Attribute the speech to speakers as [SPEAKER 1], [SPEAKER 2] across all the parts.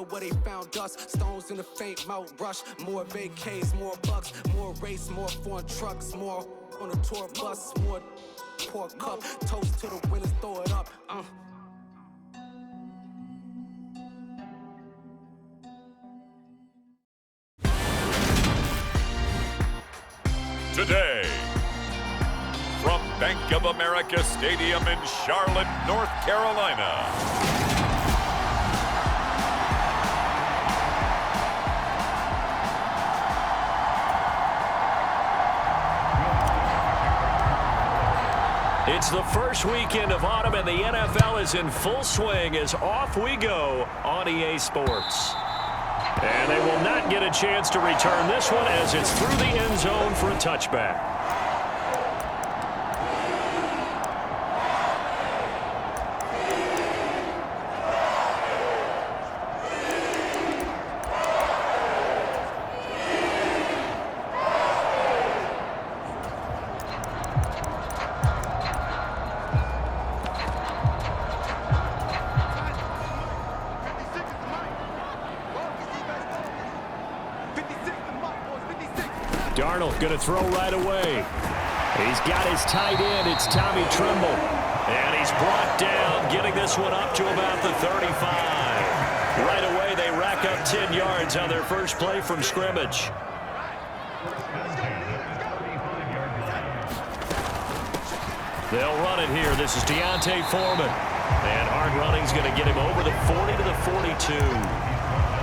[SPEAKER 1] where they found us. Stones in the faint Mount Rush. More vacays, more bucks, more race, more foreign trucks, more on the tour bus, more pour cup. Toast to the winners, throw it up.
[SPEAKER 2] Today, from Bank of America Stadium in Charlotte, North Carolina.
[SPEAKER 3] It's the first weekend of autumn, and the NFL is in full swing as off we go on EA Sports. And they will not get a chance to return this one as it's through the end zone for a touchback. Darnold going to throw right away. He's got his tight end. It's Tommy Tremble. And he's brought down, getting this one up to about the 35. Right away, they rack up 10 yards on their first play from scrimmage. They'll run it here. This is Deontay Foreman. And hard running's going to get him over the 40 to the 42.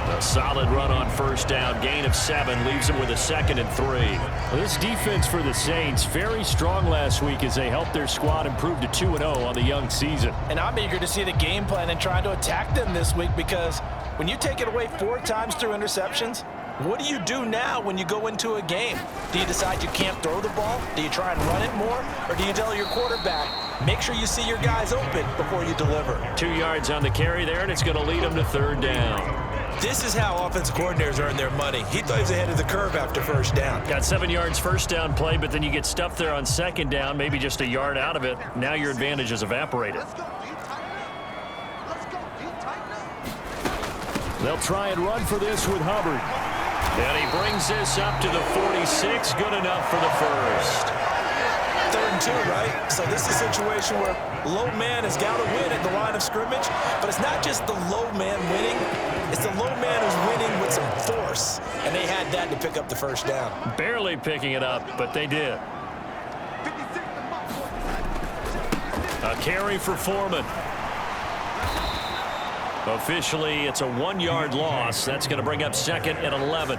[SPEAKER 3] A solid run on first down. Gain of 7 leaves him with a 2nd and 3.
[SPEAKER 4] Well, this defense for the Saints, very strong last week as they helped their squad improve to 2-0 on the young season.
[SPEAKER 5] And I'm eager to see the game plan and trying to attack them this week, because when you take it away 4 times through interceptions, what do you do now when you go into a game? Do you decide you can't throw the ball? Do you try and run it more? Or do you tell your quarterback, make sure you see your guys open before you deliver?
[SPEAKER 3] 2 yards on the carry there, and it's going to lead them to 3rd down.
[SPEAKER 5] This is how offensive coordinators earn their money. He thought he was ahead of the curve after first down.
[SPEAKER 3] Got 7 yards first down play, but then you get stuffed there on 2nd down, maybe just a yard out of it. Now your advantage is evaporated.
[SPEAKER 4] They'll try and run for this with Hubbard.
[SPEAKER 3] And he brings this up to the 46. Good enough for the first.
[SPEAKER 5] 3rd and 2, right? So this is a situation where low man has got to win at the line of scrimmage, but it's not just the low man winning. It's the low man who's winning with some force, and they had that to pick up the first down.
[SPEAKER 3] Barely picking it up, but they did. A carry for Foreman. Officially, it's a 1-yard loss. That's going to bring up 2nd and 11.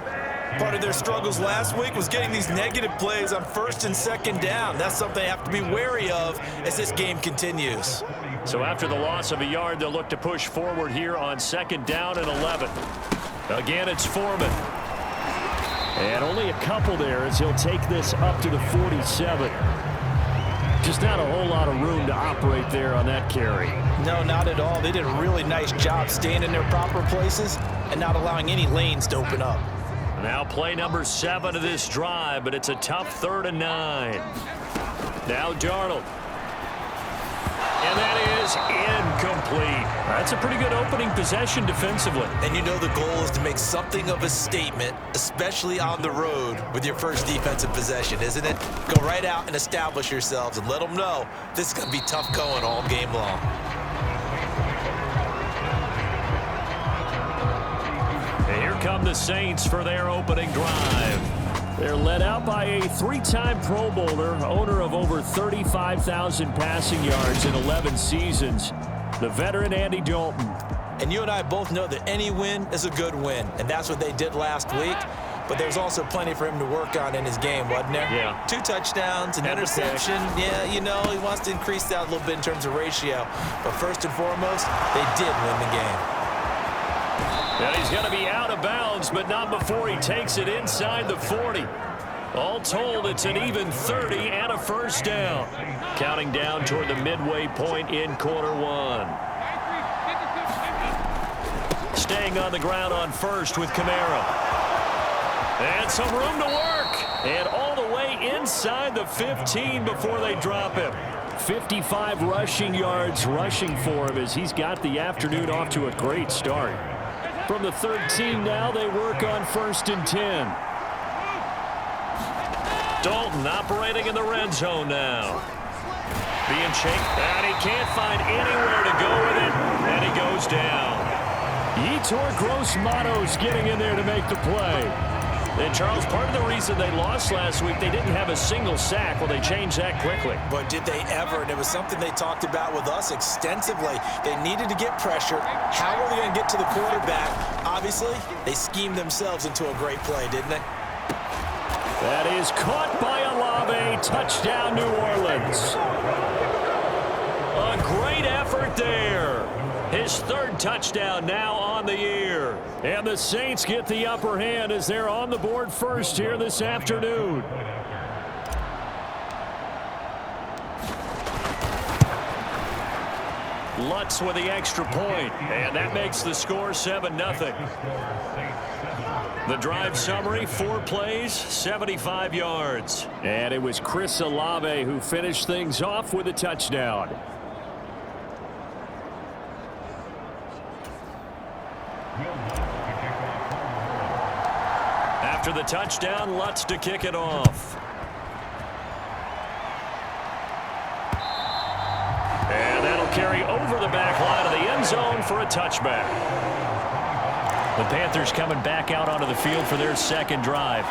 [SPEAKER 5] Part of their struggles last week was getting these negative plays on 1st and 2nd down. That's something they have to be wary of as this game continues.
[SPEAKER 3] So after the loss of a yard, they'll look to push forward here on 2nd down and 11. Again, it's Foreman.
[SPEAKER 4] And only a couple there as he'll take this up to the 47. Just not a whole lot of room to operate there on that carry.
[SPEAKER 5] No, not at all. They did a really nice job staying in their proper places and not allowing any lanes to open up.
[SPEAKER 3] Now play number 7 of this drive, but it's a tough 3rd and 9. Now Darnold. And that is incomplete. That's a pretty good opening possession defensively.
[SPEAKER 5] And you know the goal is to make something of a statement, especially on the road with your first defensive possession, isn't it? Go right out and establish yourselves and let them know this is going to be tough going all game long.
[SPEAKER 3] And here come the Saints for their opening drive.
[SPEAKER 4] They're led out by a 3-time Pro Bowler, owner of over 35,000 passing yards in 11 seasons, the veteran Andy Dalton.
[SPEAKER 5] And you and I both know that any win is a good win, and that's what they did last week. But there's also plenty for him to work on in his game, wasn't there?
[SPEAKER 3] Yeah.
[SPEAKER 5] 2 touchdowns, an interception. Yeah, you know, he wants to increase that a little bit in terms of ratio. But first and foremost, they did win the game.
[SPEAKER 3] And he's going to be out of bounds, but not before he takes it inside the 40. All told, it's an even 30 and a first down. Counting down toward the midway point in quarter 1. Staying on the ground on first with Kamara. And some room to work. And all the way inside the 15 before they drop him.
[SPEAKER 4] 55 rushing yards rushing for him as he's got the afternoon off to a great start. From the 13 now, they work on 1st and 10.
[SPEAKER 3] Dalton operating in the red zone now. Being chased, and he can't find anywhere to go with it, and he goes down.
[SPEAKER 4] Yetur Gross-Matos getting in there to make the play.
[SPEAKER 3] And, Charles, part of the reason they lost last week, they didn't have a single sack. Well, they changed that quickly.
[SPEAKER 5] But did they ever? And it was something they talked about with us extensively. They needed to get pressure. How are they going to get to the quarterback? Obviously, they schemed themselves into a great play, didn't they?
[SPEAKER 4] That is caught by Olave. Touchdown, New Orleans.
[SPEAKER 3] A great effort there. His 3rd touchdown now on the year.
[SPEAKER 4] And the Saints get the upper hand as they're on the board first here this afternoon.
[SPEAKER 3] Lutz with the extra point, and that makes the score 7-0. The drive summary, 4 plays, 75 yards.
[SPEAKER 4] And it was Chris Olave who finished things off with a touchdown.
[SPEAKER 3] After the touchdown, Lutz to kick it off. And that'll carry over the back line of the end zone for a touchback. The Panthers coming back out onto the field for their 2nd drive.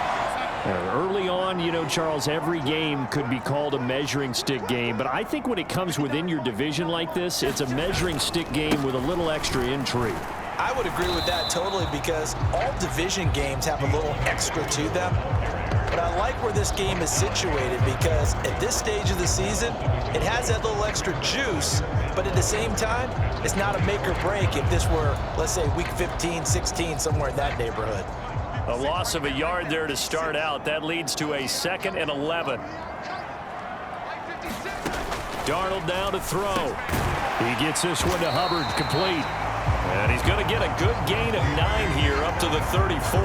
[SPEAKER 4] Early on, you know, Charles, every game could be called a measuring stick game. But I think when it comes within your division like this, it's a measuring stick game with a little extra intrigue.
[SPEAKER 5] I would agree with that totally because all division games have a little extra to them. But I like where this game is situated because at this stage of the season, it has that little extra juice, but at the same time, it's not a make or break if this were, let's say, week 15, 16, somewhere in that neighborhood.
[SPEAKER 3] A loss of a yard there to start out. That leads to a 2nd and 11.
[SPEAKER 4] Darnold now to throw. He gets this one to Hubbard, complete.
[SPEAKER 3] And he's going to get a good gain of 9 here up to the 34.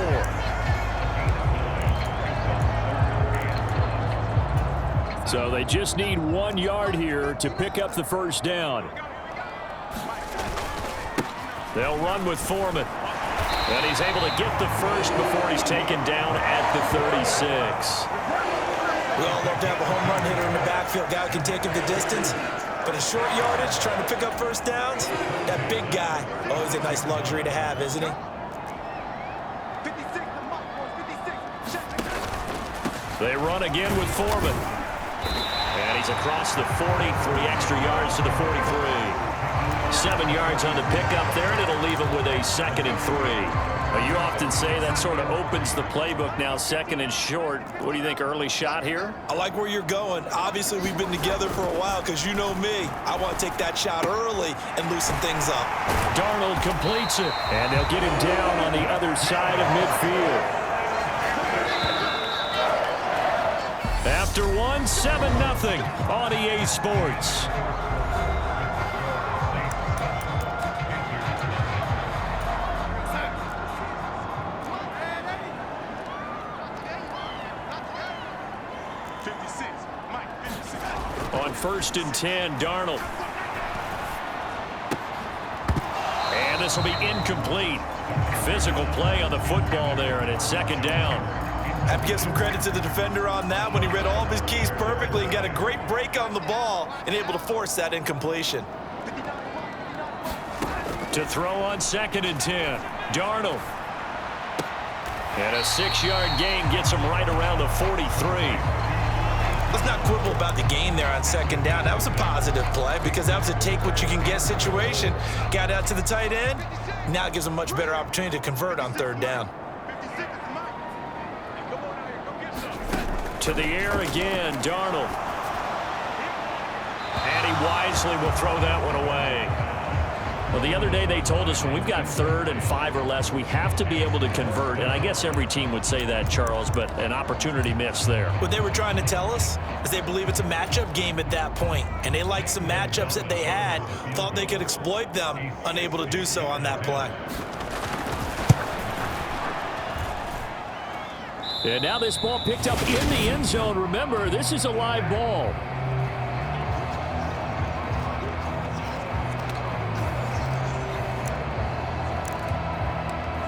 [SPEAKER 4] So they just need 1 yard here to pick up the 1st down.
[SPEAKER 3] They'll run with Foreman. And he's able to get the 1st before he's taken down at the 36.
[SPEAKER 5] We all love to have a home run hitter in the backfield. Guy who can take it the distance. But a short yardage, trying to pick up 1st downs, that big guy, always a nice luxury to have, isn't he?
[SPEAKER 3] They run again with Foreman. And he's across the 40, 3 extra yards to the 43. 7 yards on the pickup there, and it'll leave him with a 2nd and 3. You often say that sort of opens the playbook now, 2nd and short. What do you think, early shot here?
[SPEAKER 5] I like where you're going. Obviously, we've been together for a while because you know me. I want to take that shot early and loosen things up.
[SPEAKER 4] Darnold completes it, and they'll get him down on the other side of midfield. After 7-0 on EA Sports. On 1st and 10, Darnold. And this will be incomplete. Physical play on the football there, and it's 2nd down.
[SPEAKER 5] I have to give some credit to the defender on that when he read all of his keys perfectly and got a great break on the ball and able to force that incompletion.
[SPEAKER 4] To throw on 2nd and 10, Darnold. And a 6-yard gain gets him right around the 43.
[SPEAKER 5] Let's not quibble about the gain there on 2nd down. That was a positive play because that was a take-what-you-can-get situation. Got out to the tight end. Now it gives him a much better opportunity to convert on 3rd down.
[SPEAKER 4] To the air again, Darnold. And he wisely will throw that one away.
[SPEAKER 3] Well, the other day they told us when we've got 3rd and 5 or less, we have to be able to convert. And I guess every team would say that, Charles, but an opportunity missed there.
[SPEAKER 5] What they were trying to tell us is they believe it's a matchup game at that point. And they liked some matchups that they had, thought they could exploit them, unable to do so on that play.
[SPEAKER 4] And now this ball picked up in the end zone. Remember, this is a live ball.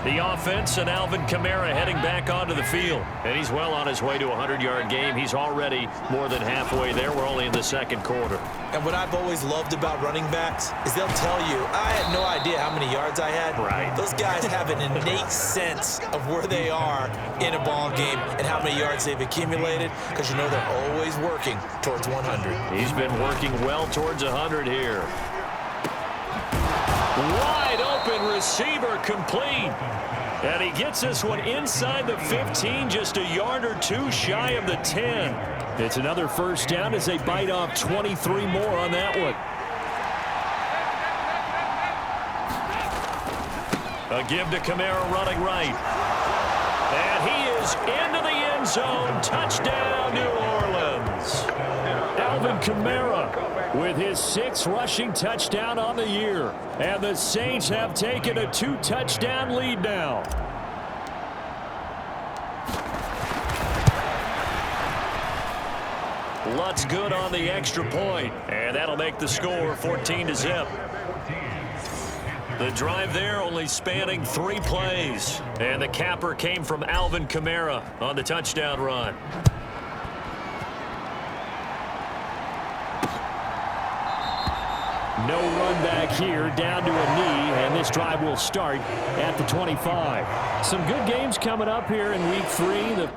[SPEAKER 3] The offense and Alvin Kamara heading back onto the field. And he's well on his way to a 100-yard game. He's already more than halfway there. We're only in the second quarter.
[SPEAKER 5] And what I've always loved about running backs is they'll tell you, I had no idea how many yards I had.
[SPEAKER 3] Right.
[SPEAKER 5] Those guys have an innate sense of where they are in a ball game and how many yards they've accumulated, because you know they're always working towards 100.
[SPEAKER 3] He's been working well towards 100 here. Wide open receiver complete. And he gets this one inside the 15, just a yard or two shy of the 10.
[SPEAKER 4] It's another first down as they bite off 23 more on that one.
[SPEAKER 3] A give to Kamara running right. And he is into the end zone. Touchdown, New Orleans.
[SPEAKER 4] Alvin Kamara with his 6th rushing touchdown on the year. And the Saints have taken a 2-touchdown lead now.
[SPEAKER 3] Lutz good on the extra point. And that'll make the score 14-0. The drive there only spanning 3 plays. And the capper came from Alvin Kamara on the touchdown run.
[SPEAKER 4] No run back here, down to a knee, and this drive will start at the 25. Some good games coming up here in Week 3.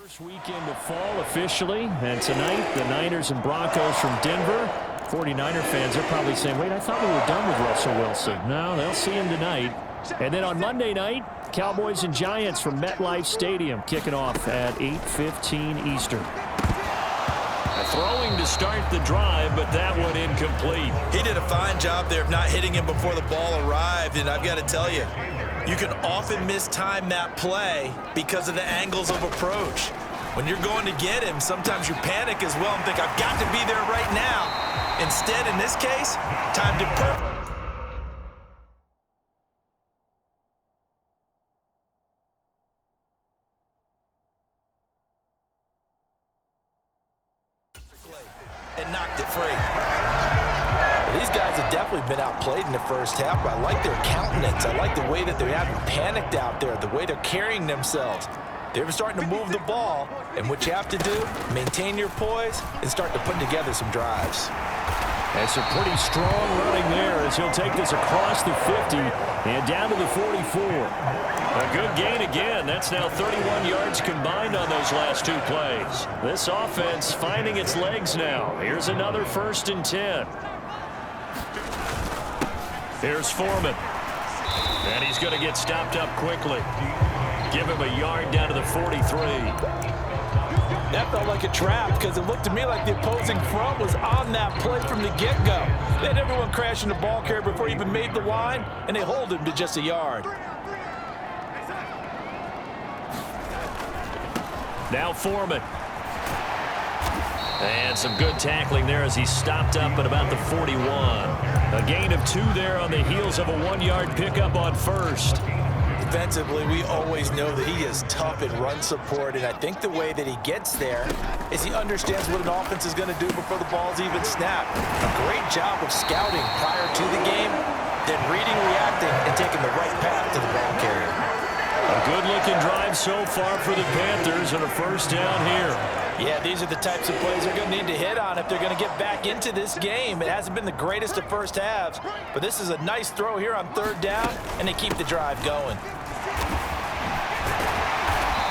[SPEAKER 4] First weekend of fall officially, and tonight the Niners and Broncos from Denver. 49er fans are probably saying, wait, I thought we were done with Russell Wilson. No, they'll see him tonight. And then on Monday night, Cowboys and Giants from MetLife Stadium kicking off at 8:15 Eastern.
[SPEAKER 3] Throwing to start the drive, but that one incomplete.
[SPEAKER 5] He did a fine job there of not hitting him before the ball arrived, and I've got to tell you, you can often mistime that play because of the angles of approach. When you're going to get him, sometimes you panic as well and think, I've got to be there right now. Instead, in this case, time to and knocked it free. These guys have definitely been outplayed in the first half, but I like their countenance. I like the way that they haven't panicked out there, the way they're carrying themselves. They're starting to move the ball, and what you have to do, maintain your poise and start to put together some drives.
[SPEAKER 4] That's a pretty strong running there as he'll take this across the 50 and down to the 44.
[SPEAKER 3] A good gain again. That's now 31 yards combined on those last 2 plays. This offense finding its legs now. Here's another 1st and 10. Here's Foreman. And he's going to get stopped up quickly. Give him a yard down to the 43.
[SPEAKER 5] That felt like a trap because it looked to me like the opposing front was on that play from the get-go. They had everyone crashing the ball carrier before he even made the line, and they hold him to just a yard.
[SPEAKER 3] Now Foreman. And some good tackling there as he stopped up at about the 41. A gain of 2 there on the heels of a 1-yard pickup on first.
[SPEAKER 5] Defensively, we always know that he is tough in run support, and I think the way that he gets there is he understands what an offense is going to do before the ball's even snapped. A great job of scouting prior to the game, then reading, reacting, and taking the right path to the ball carrier.
[SPEAKER 3] A good-looking drive so far for the Panthers and a first down here.
[SPEAKER 5] Yeah, these are the types of plays they're going to need to hit on if they're going to get back into this game. It hasn't been the greatest of first halves, but this is a nice throw here on 3rd down, and they keep the drive going.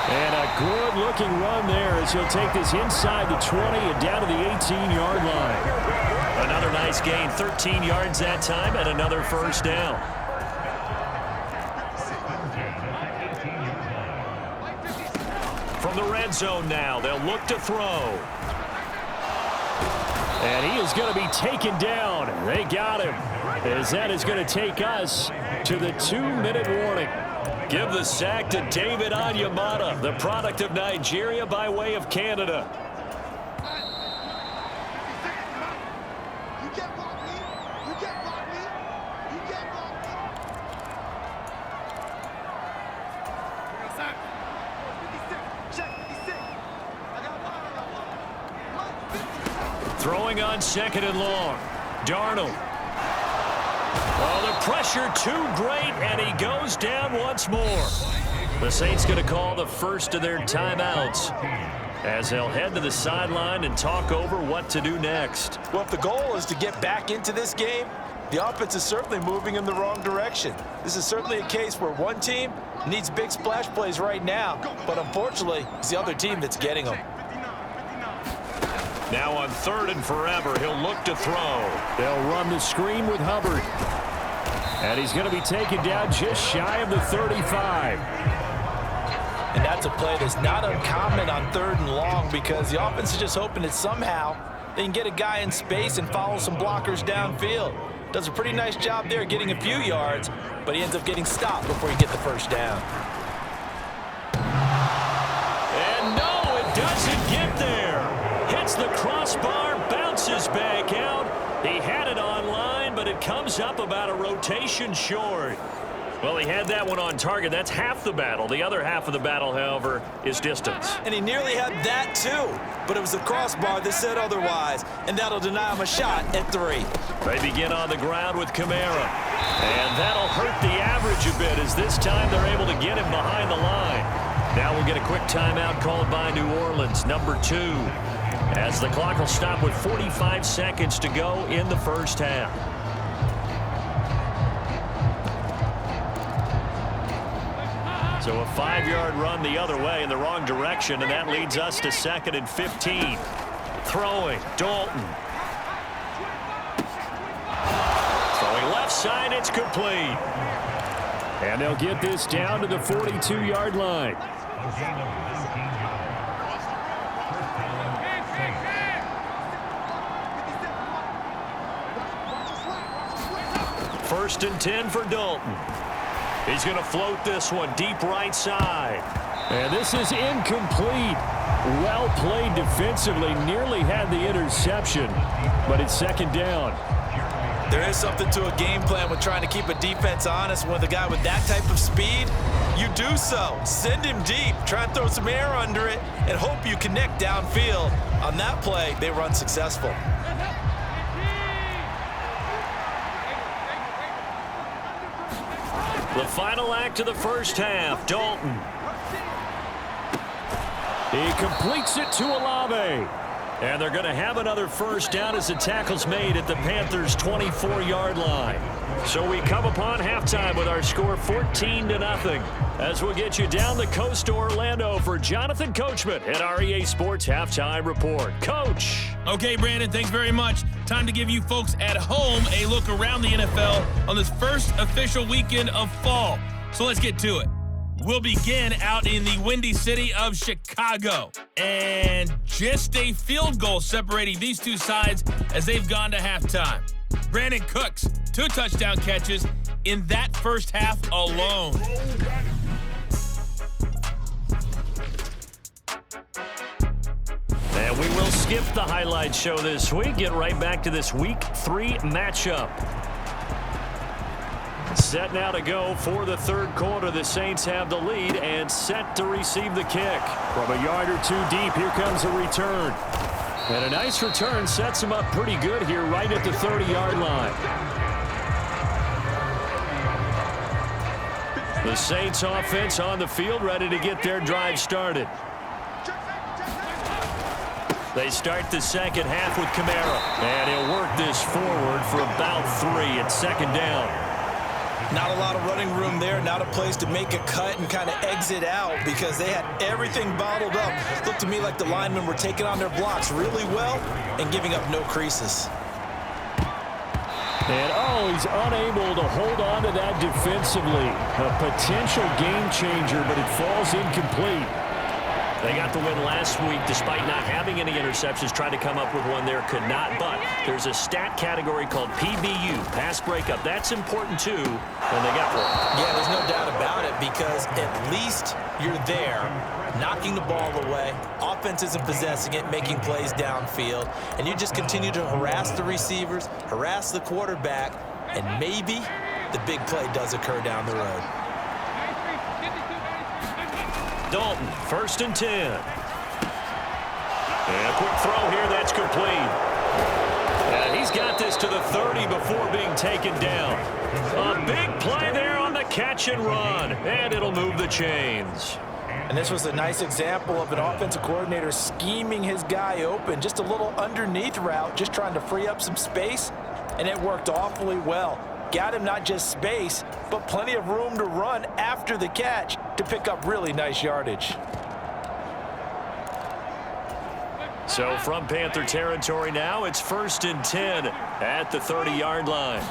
[SPEAKER 4] And a good-looking run there as he'll take this inside the 20 and down to the 18-yard line.
[SPEAKER 3] Another nice gain, 13 yards that time, and another first down. From the red zone now, they'll look to throw.
[SPEAKER 4] And he is going to be taken down. They got him. As that is going to take us to the 2-minute warning.
[SPEAKER 3] Give the sack to David Onyemata, the product of Nigeria by way of Canada. Throwing on 2nd and long. Darnold. Oh, the pressure too great, and he goes down once more. The Saints going to call the first of their timeouts as they'll head to the sideline and talk over what to do next.
[SPEAKER 5] Well, if the goal is to get back into this game, the offense is certainly moving in the wrong direction. This is certainly a case where one team needs big splash plays right now, but unfortunately, it's the other team that's getting them.
[SPEAKER 3] Now on 3rd and forever, he'll look to throw.
[SPEAKER 4] They'll run the screen with Hubbard. And he's going to be taken down just shy of the 35.
[SPEAKER 5] And that's a play that's not uncommon on 3rd and long because the offense is just hoping that somehow they can get a guy in space and follow some blockers downfield. Does a pretty nice job there getting a few yards, but he ends up getting stopped before you get the first down.
[SPEAKER 3] And no, it doesn't get there. Hits the crossbar, bounces back out. He had it on line, but it comes up about a rotation short. Well, he had that one on target. That's half the battle. The other half of the battle, however, is distance.
[SPEAKER 5] And he nearly had that, too. But it was the crossbar that said otherwise, and that'll deny him a shot at 3.
[SPEAKER 3] They begin on the ground with Kamara. And that'll hurt the average a bit as this time they're able to get him behind the line. Now we'll get a quick timeout called by New Orleans, number 2. As the clock will stop with 45 seconds to go in the first half. So a 5-yard run the other way in the wrong direction, and that leads us to 2nd and 15. Throwing, Dalton. Throwing left side, it's complete.
[SPEAKER 4] And they'll get this down to the 42-yard line.
[SPEAKER 3] First and 10 for Dalton. He's going to float this one deep right side.
[SPEAKER 4] And this is incomplete. Well played defensively. Nearly had the interception, but it's 2nd down.
[SPEAKER 5] There is something to a game plan with trying to keep a defense honest. With a guy with that type of speed, you do so. Send him deep. Try and throw some air under it and hope you connect downfield. On that play, they run successful.
[SPEAKER 3] The final act of the first half, Dalton.
[SPEAKER 4] He completes it to Olave.
[SPEAKER 3] And they're going to have another first down as the tackle's made at the Panthers' 24-yard line. So we come upon halftime with our score 14-0. As we'll get you down the coast to Orlando for Jonathan Coachman at our EA Sports Halftime Report. Coach.
[SPEAKER 6] Okay, Brandon, thanks very much. Time to give you folks at home a look around the NFL on this first official weekend of fall. So let's get to it. We'll begin out in the windy city of Chicago. And just a field goal separating these two sides as they've gone to halftime. Brandon Cooks, 2 touchdown catches in that first half alone.
[SPEAKER 3] And we will skip the highlight show this week. Get right back to this Week 3 matchup. Set now to go for the 3rd quarter. The Saints have the lead and set to receive the kick.
[SPEAKER 4] From a yard or 2 deep, here comes a return. And a nice return sets them up pretty good here right at the 30-yard line.
[SPEAKER 3] The Saints offense on the field, ready to get their drive started. They start the second half with Kamara. And he'll work this forward for about 3 at 2nd down.
[SPEAKER 5] Not a lot of running room there, not a place to make a cut and kind of exit out because they had everything bottled up. Looked to me like the linemen were taking on their blocks really well and giving up no creases.
[SPEAKER 4] And, oh, he's unable to hold on to that defensively. A potential game changer, but it falls incomplete.
[SPEAKER 3] They got the win last week despite not having any interceptions. Tried to come up with one there, could not. But there's a stat category called PBU, pass breakup. That's important too, and they got one.
[SPEAKER 5] Yeah, there's no doubt about it, because at least you're there, knocking the ball away. Offense isn't possessing it, making plays downfield. And you just continue to harass the receivers, harass the quarterback, and maybe the big play does occur down the road.
[SPEAKER 3] Dalton, 1st and 10. And a quick throw here, that's complete. And he's got this to the 30 before being taken down. A big play there on the catch and run, and it'll move the chains.
[SPEAKER 5] And this was a nice example of an offensive coordinator scheming his guy open. Just a little underneath route, just trying to free up some space, and it worked awfully well. Got him not just space, but plenty of room to run after the catch to pick up really nice yardage.
[SPEAKER 3] So from Panther territory now, it's 1st and 10 at the 30-yard line.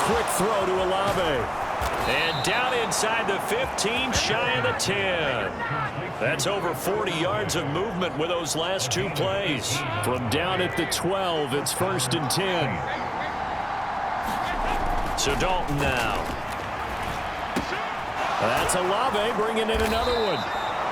[SPEAKER 4] Quick throw to Olave.
[SPEAKER 3] And down inside the 15, shy of the 10. That's over 40 yards of movement with those last two plays.
[SPEAKER 4] From down at the 12, it's 1st and 10.
[SPEAKER 3] So Dalton now.
[SPEAKER 4] That's Olave bringing in another one.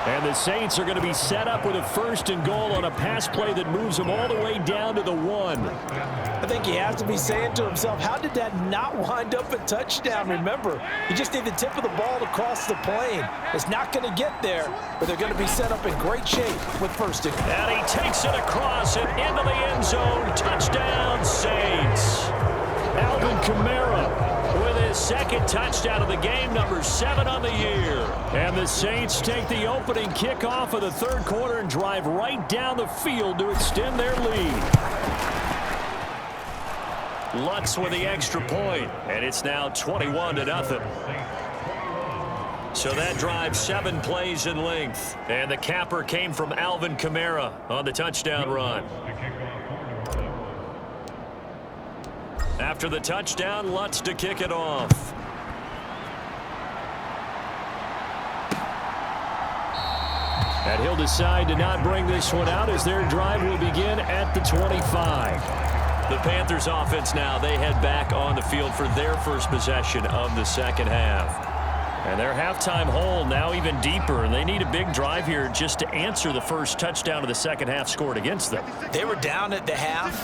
[SPEAKER 4] And the Saints are going to be set up with a 1st and goal on a pass play that moves them all the way down to the 1.
[SPEAKER 5] I think he has to be saying to himself, how did that not wind up a touchdown? Remember, you just need the tip of the ball to cross the plane. It's not going to get there, but they're going to be set up in great shape with 1st and goal.
[SPEAKER 3] And he takes it across and into the end zone. Touchdown, Saints.
[SPEAKER 4] Alvin Kamara
[SPEAKER 3] with his 2nd touchdown of the game, number 7 on the year.
[SPEAKER 4] And the Saints take the opening kickoff of the 3rd quarter and drive right down the field to extend their lead.
[SPEAKER 3] Lutz with the extra point, and it's now 21-0. So that drive 7 plays in length, and the capper came from Alvin Kamara on the touchdown run. After the touchdown, Lutz to kick it off.
[SPEAKER 4] And he'll decide to not bring this one out as their drive will begin at the 25.
[SPEAKER 3] The Panthers offense now, they head back on the field for their first possession of the second half.
[SPEAKER 4] And their halftime hole now even deeper, and they need a big drive here just to answer the first touchdown of the second half scored against them.
[SPEAKER 5] They were down at the half.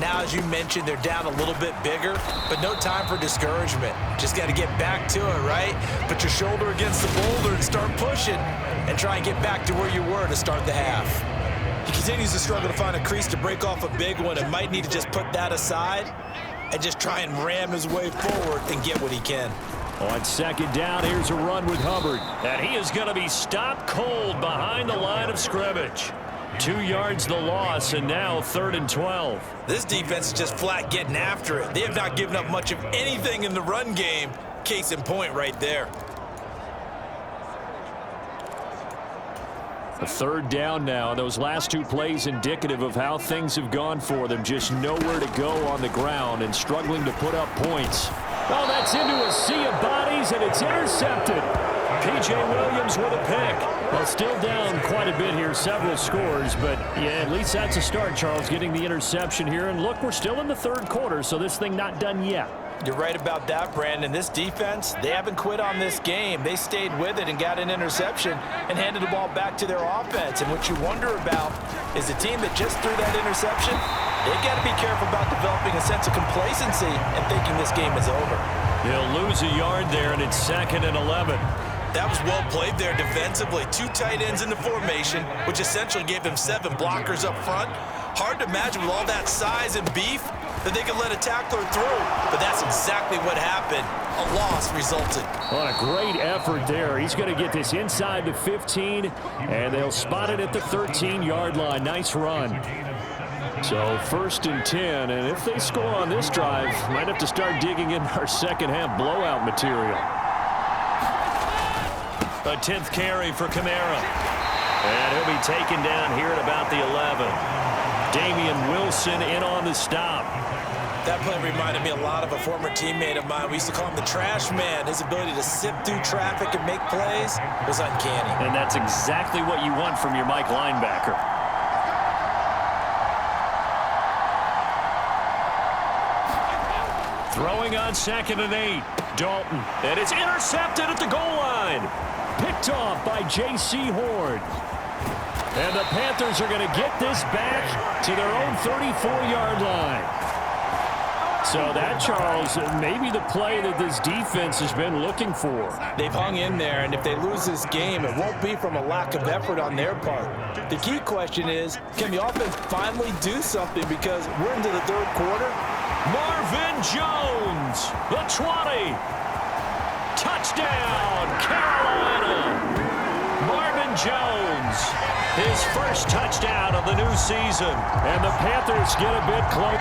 [SPEAKER 5] Now, as you mentioned, they're down a little bit bigger, but no time for discouragement. Just got to get back to it, right? Put your shoulder against the boulder and start pushing and try and get back to where you were to start the half. He continues to struggle to find a crease to break off a big one and might need to just put that aside and just try and ram his way forward and get what he can.
[SPEAKER 4] On 2nd down, here's a run with Hubbard.
[SPEAKER 3] And he is going to be stopped cold behind the line of scrimmage. 2 yards the loss, and now 3rd and 12.
[SPEAKER 5] This defense is just flat getting after it. They have not given up much of anything in the run game. Case in point right there.
[SPEAKER 4] A 3rd down now. Those last 2 plays indicative of how things have gone for them. Just nowhere to go on the ground and struggling to put up points. Oh, that's into a sea of bodies, and it's intercepted. P.J. Williams with a pick. Well, still down quite a bit here, several scores, but yeah, at least that's a start, Charles, getting the interception here. And look, we're still in the 3rd quarter, so this thing not done yet.
[SPEAKER 5] You're right about that, Brandon. This defense, they haven't quit on this game. They stayed with it and got an interception and handed the ball back to their offense. And what you wonder about is the team that just threw that interception, they've got to be careful about developing a sense of complacency and thinking this game is over.
[SPEAKER 3] He'll lose a yard there, and it's 2nd and 11.
[SPEAKER 5] That was well played there defensively. 2 tight ends in the formation, which essentially gave them 7 blockers up front. Hard to imagine with all that size and beef that they could let a tackler through, but that's exactly what happened. A loss resulted.
[SPEAKER 4] What a great effort there. He's going to get this inside the 15, and they'll spot it at the 13-yard line. Nice run. So 1st and 10, and if they score on this drive, might have to start digging in our second half blowout material.
[SPEAKER 3] A 10th carry for Kamara. And he'll be taken down here at about the 11. Damian Wilson in on the stop.
[SPEAKER 5] That play reminded me a lot of a former teammate of mine. We used to call him the trash man. His ability to sift through traffic and make plays was uncanny.
[SPEAKER 3] And that's exactly what you want from your Mike linebacker. Throwing on 2nd and 8. Dalton. And it's intercepted at the goal line. Picked off by J.C. Horn. And the Panthers are going to get this back to their own 34-yard line. So that, Charles, maybe the play that this defense has been looking for.
[SPEAKER 5] They've hung in there, and if they lose this game, it won't be from a lack of effort on their part. The key question is, can the offense finally do something, because we're into the third quarter?
[SPEAKER 3] Marvin Jones, the 20. Touchdown, Carolina. Marvin Jones, his first touchdown of the new season.
[SPEAKER 4] And the Panthers get a bit close.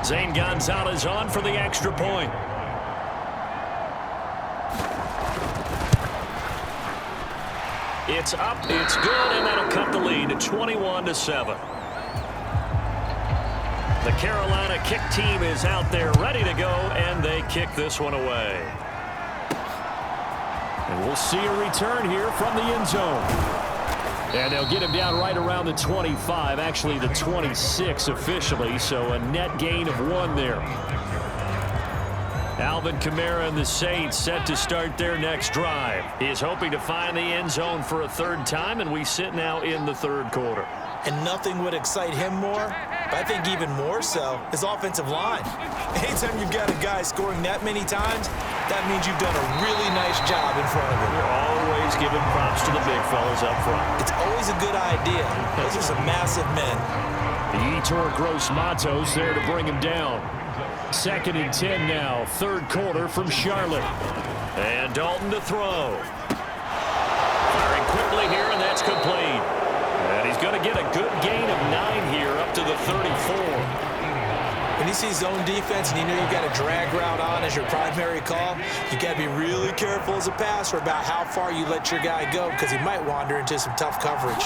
[SPEAKER 3] Zane Gonzalez on for the extra point. It's up, it's good, and that'll cut the lead to 21-7. The Carolina kick team is out there ready to go, and they kick this one away.
[SPEAKER 4] And we'll see a return here from the end zone. And they'll get him down right around the 25, actually the 26 officially, so a net gain of 1 there. Alvin Kamara and the Saints set to start their next drive. He's hoping to find the end zone for a 3rd time, and we sit now in the 3rd quarter.
[SPEAKER 5] And nothing would excite him more, but I think even more so, his offensive line. Anytime you've got a guy scoring that many times, that means you've done a really nice job in front of him.
[SPEAKER 3] You're always giving props to the big fellas up front.
[SPEAKER 5] It's always a good idea. Those are some massive men.
[SPEAKER 4] The Yetur Gross-Matos there to bring him down. 2nd and 10 now, 3rd quarter from Charlotte.
[SPEAKER 3] And Dalton to throw. Firing quickly here, and that's complete. And he's going to get a good gain of 9 here up to the 34.
[SPEAKER 5] When you see zone defense and you know you've got a drag route on as your primary call, you got to be really careful as a passer about how far you let your guy go, because he might wander into some tough coverage.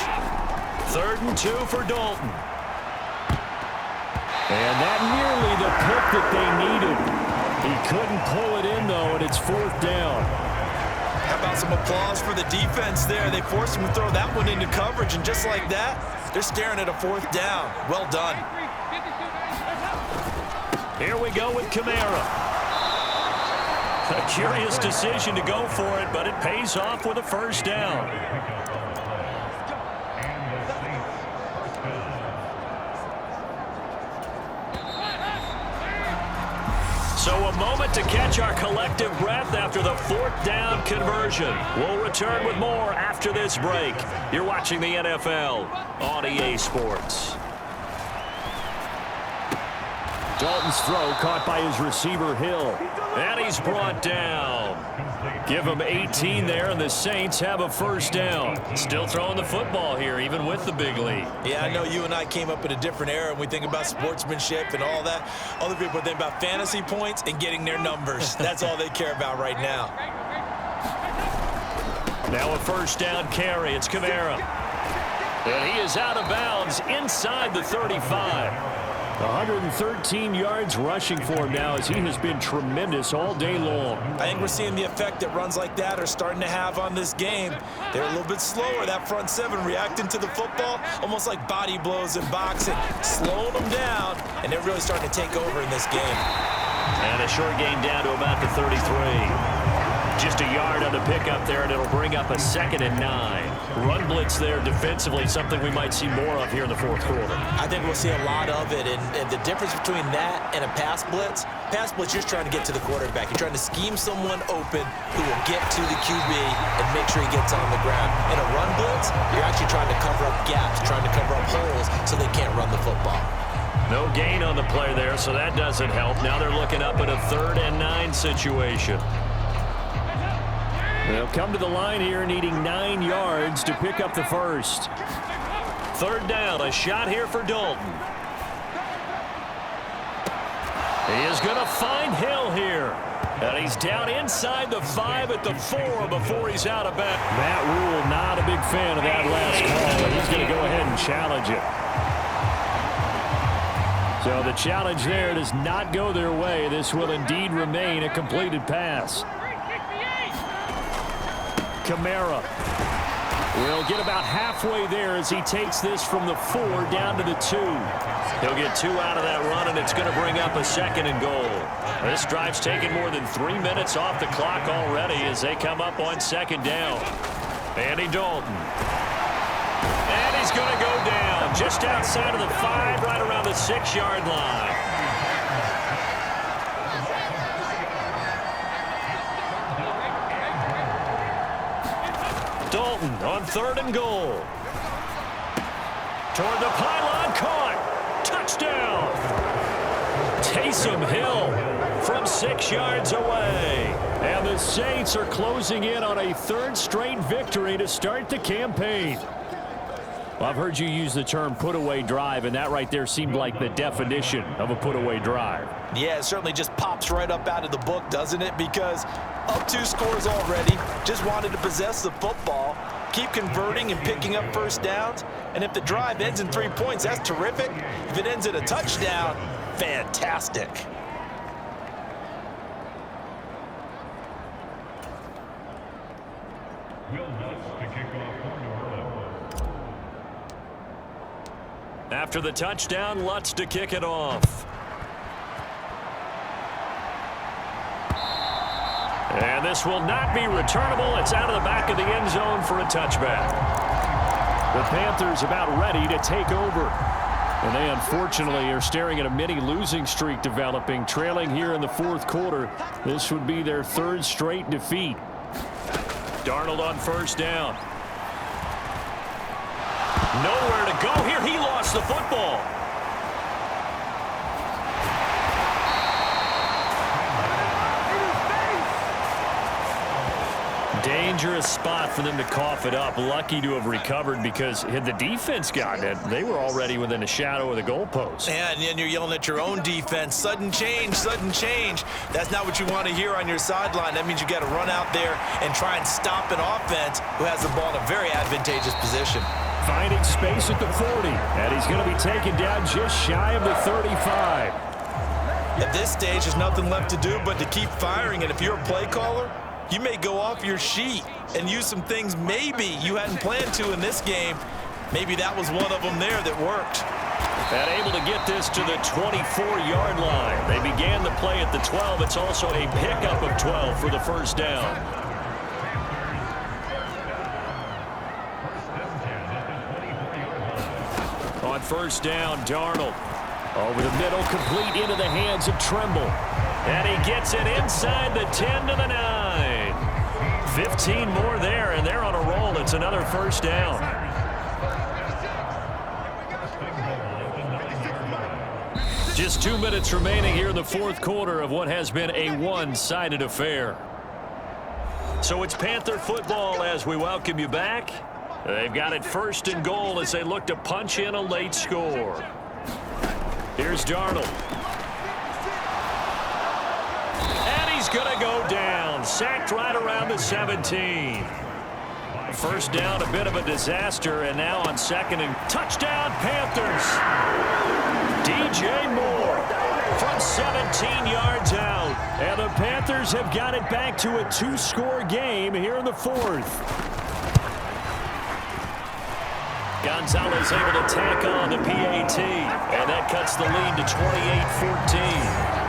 [SPEAKER 3] 3rd and 2 for Dalton.
[SPEAKER 4] And that nearly the pick that they needed. He couldn't pull it in, though, and it's 4th down.
[SPEAKER 5] How about some applause for the defense there? They forced him to throw that one into coverage, and just like that, they're staring at a 4th down. Well done.
[SPEAKER 3] Here we go with Kamara. A curious decision to go for it, but it pays off with a 1st down. So a moment to catch our collective breath after the 4th down conversion. We'll return with more after this break. You're watching the NFL on EA Sports.
[SPEAKER 4] Dalton's throw caught by his receiver, Hill.
[SPEAKER 3] And he's brought down. Give him 18 there, and the Saints have a 1st down. Still throwing the football here, even with the big lead.
[SPEAKER 5] Yeah, I know you and I came up in a different era, and we think about sportsmanship and all that. Other people think about fantasy points and getting their numbers. That's all they care about right now.
[SPEAKER 3] Now a 1st down carry. It's Kamara. And he is out of bounds inside the 35.
[SPEAKER 4] 113 yards rushing for him now, as he has been tremendous all day long.
[SPEAKER 5] I think we're seeing the effect that runs like that are starting to have on this game. They're a little bit slower, that front 7, reacting to the football, almost like body blows in boxing, slowing them down, and they're really starting to take over in this game.
[SPEAKER 3] And a short gain down to about the 33. Just a yard on the pickup there, and it'll bring up a 2nd and 9. Run blitz there defensively, something we might see more of here in the 4th quarter.
[SPEAKER 5] I think we'll see a lot of it, and the difference between that and a pass blitz, you're just trying to get to the quarterback. You're trying to scheme someone open who will get to the QB and make sure he gets on the ground. In a run blitz, you're actually trying to cover up gaps, trying to cover up holes so they can't run the football.
[SPEAKER 3] No gain on the play there, so that doesn't help. Now they're looking up at a 3rd and 9 situation.
[SPEAKER 4] They'll come to the line here needing 9 yards to pick up the 1st.
[SPEAKER 3] 3rd down, a shot here for Dalton. He is going to find Hill here. And he's down inside the 5 at the 4 before he's out of bounds.
[SPEAKER 4] Matt Rule not a big fan of that last call, and he's going to go ahead and challenge it. So the challenge there does not go their way. This will indeed remain a completed pass. Kamara will get about halfway there as he takes this from the 4 down to the 2. He'll get 2 out of that run, and it's going to bring up a 2nd and goal. This drive's taken more than 3 minutes off the clock already as they come up on 2nd down. Andy Dalton. And he's going to go down just outside of the 5, right around the 6-yard line. Dalton on 3rd and goal. Toward the pylon, caught. Touchdown. Taysom Hill from 6 yards away. And the Saints are closing in on a 3rd straight victory to start the campaign. Well, I've heard you use the term put-away drive, and that right there seemed like the definition of a put-away drive.
[SPEAKER 5] Yeah, it certainly just pops right up out of the book, doesn't it? Because up 2 scores already, just wanted to possess the football, keep converting and picking up 1st downs, and if the drive ends in 3 points, that's terrific. If it ends in a touchdown, fantastic.
[SPEAKER 3] After the touchdown, Lutz to kick it off. And this will not be returnable. It's out of the back of the end zone for a touchback. The Panthers about ready to take over. And they unfortunately are staring at a mini losing streak developing, trailing here in the 4th quarter. This would be their 3rd straight defeat. Darnold on 1st down. Nowhere to go here. He lost the football. Dangerous spot for them to cough it up. Lucky to have recovered because had the defense gotten it, they were already within a shadow of the goalpost.
[SPEAKER 5] Yeah, and then you're yelling at your own defense. Sudden change, sudden change. That's not what you want to hear on your sideline. That means you got to run out there and try and stop an offense who has the ball in a very advantageous position.
[SPEAKER 4] finding space at the 40. And he's going to be taken down just shy of the 35.
[SPEAKER 5] At this stage, there's nothing left to do but to keep firing. And if you're a play caller, you may go off your sheet and use some things maybe you hadn't planned to in this game. Maybe that was one of them there that worked.
[SPEAKER 3] And able to get this to the 24-yard line. They began the play at the 12. It's also a pickup of 12 for the first down. On first down, Darnold. Over the middle, complete into the hands of Trimble. And he gets it inside the 10 to the 9. 15 more there, and they're on a roll. It's another first down. Just 2 minutes remaining here in the fourth quarter of what has been a one-sided affair. So it's Panther football as we welcome you back. They've got it first and goal as they look to punch in a late score. Here's Darnold. And he's going to go down. Sacked right around the 17. First down, a bit of a disaster, and now on second and touchdown, Panthers. DJ Moore from 17 yards out. And the Panthers have got it back to a two-score game here in the fourth. Gonzalez able to tack on the PAT, and that cuts the lead to 28-14.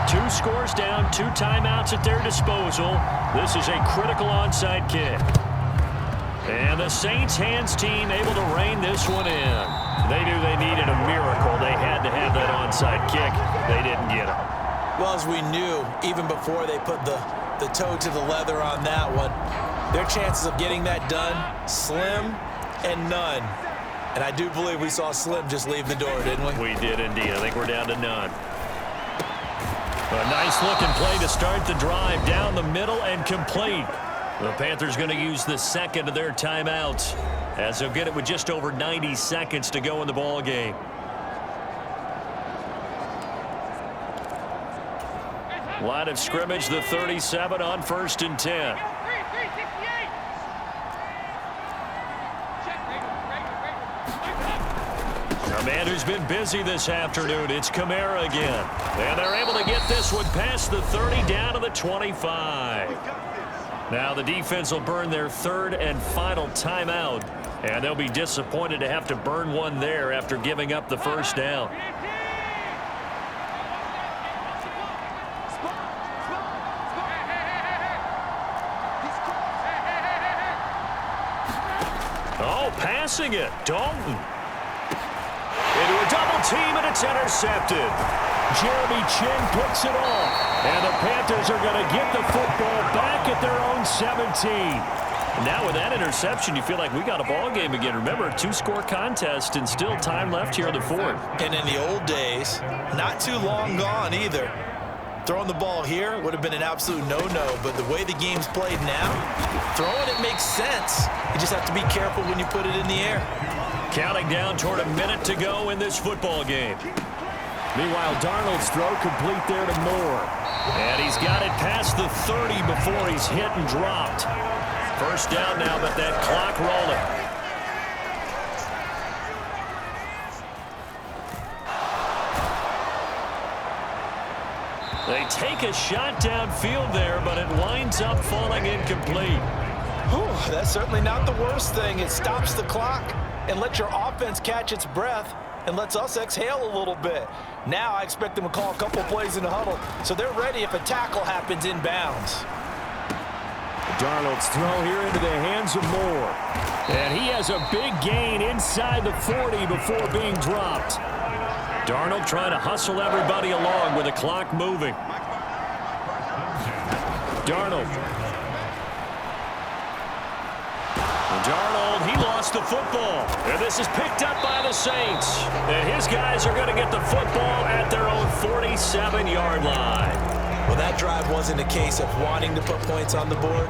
[SPEAKER 3] Two scores down, 2 timeouts at their disposal. This is a critical onside kick. And the Saints hands team able to rein this one in. They knew they needed a miracle. They had to have that onside kick. They didn't get it.
[SPEAKER 5] Well, as we knew, even before they put the toe to the leather on that one, their chances of getting that done, slim and none. And I do believe we saw Slim just leave the door, didn't we?
[SPEAKER 3] We did indeed. I think we're down to none. A nice-looking play to start the drive down the middle and complete. The Panthers going to use the second of their timeouts as they'll get it with just over 90 seconds to go in the ball game. Line of scrimmage, the 37 on first and 10. A man who's been busy this afternoon, it's Kamara again. And they're able to get this one past the 30 down to the 25. Now the defense will burn their third and final timeout. And they'll be disappointed to have to burn one there after giving up the first down. Oh, passing it. Dalton. Into a double team, and it's intercepted. Jeremy Chin picks it off. And the Panthers are going to get the football back at their own 17. Now with that interception, you feel like we got a ball game again. Remember, a two-score contest and still time left here in the fourth.
[SPEAKER 5] And in the old days, not too long gone either. Throwing the ball here would have been an absolute no-no, but the way the game's played now, throwing it makes sense. You just have to be careful when you put it in the air.
[SPEAKER 3] Counting down toward a minute to go in this football game.
[SPEAKER 4] Meanwhile, Darnold's throw complete there to Moore.
[SPEAKER 3] And he's got it past the 30 before he's hit and dropped. First down now, but that clock rolling. They take a shot downfield there, but it winds up falling incomplete.
[SPEAKER 5] Whew, that's certainly not the worst thing. It stops the clock and lets your offense catch its breath and lets us exhale a little bit. Now I expect them to call a couple plays in the huddle, so they're ready if a tackle happens inbounds.
[SPEAKER 4] Darnold's throw here into the hands of Moore. And he has a big gain inside the 40 before being dropped.
[SPEAKER 3] Darnold trying to hustle everybody along with the clock moving. Darnold, he lost the football. And this is picked up by the Saints. And his guys are going to get the football at their own 47-yard line.
[SPEAKER 5] Well, that drive wasn't a case of wanting to put points on the board.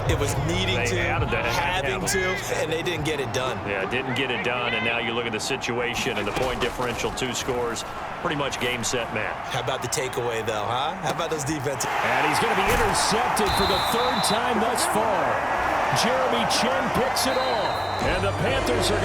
[SPEAKER 5] It was needing to, having to, and they didn't get it done.
[SPEAKER 3] Yeah, didn't get it done, and now you look at the situation and the point differential, 2 scores, pretty much game, set, match.
[SPEAKER 5] How about the takeaway, though, huh? How about those defensive?
[SPEAKER 4] And he's going to be intercepted for the 3rd time thus far. Jeremy Chin picks it off, and the Panthers are